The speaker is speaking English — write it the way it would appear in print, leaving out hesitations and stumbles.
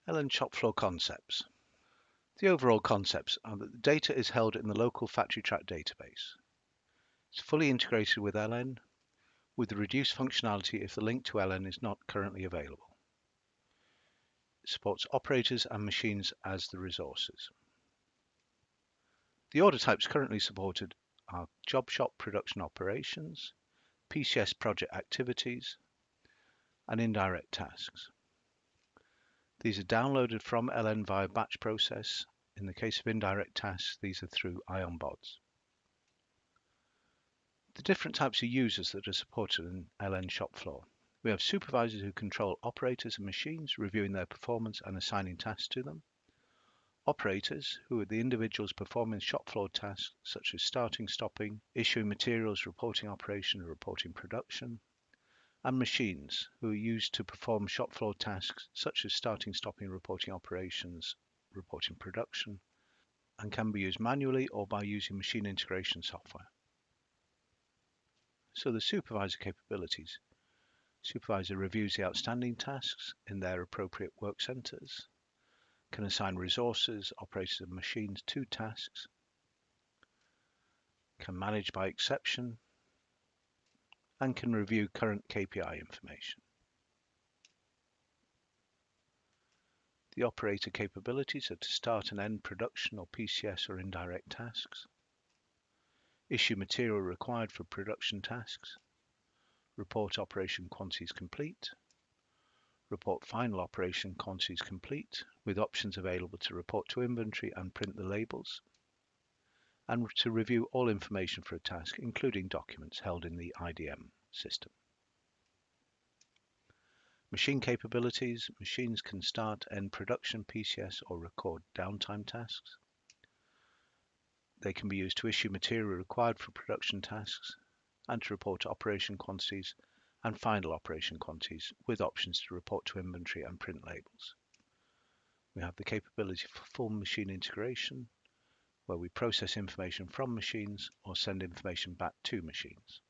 LN shop floor concepts. The overall concepts are that the data is held in the local factory track database. It's fully integrated with LN, with the reduced functionality if the link to LN is not currently available. It supports operators and machines as the resources. The order types currently supported are job shop production operations, PCS project activities, and indirect tasks. These are downloaded from LN via batch process. In the case of indirect tasks, these are through ION bods. The different types of users that are supported in LN shop floor. We have supervisors who control operators and machines, reviewing their performance and assigning tasks to them. Operators, who are the individuals performing shop floor tasks such as starting, stopping, issuing materials, reporting operation, and reporting production. And machines, who are used to perform shop floor tasks such as starting, stopping, reporting operations, reporting production, and can be used manually or by using machine integration software. So the supervisor capabilities. Supervisor reviews the outstanding tasks in their appropriate work centers, can assign resources, operators and machines to tasks, can manage by exception, and can review current KPI information. The operator capabilities are to start and end production or PCS or indirect tasks, issue material required for production tasks, report operation quantities complete, report final operation quantities complete with options available to report to inventory and print the labels, and to review all information for a task, including documents held in the IDM system. Machine capabilities. Machines can start, end production, PCS, or record downtime tasks. They can be used to issue material required for production tasks and to report operation quantities and final operation quantities with options to report to inventory and print labels. We have the capability for full machine integration, where we process information from machines or send information back to machines.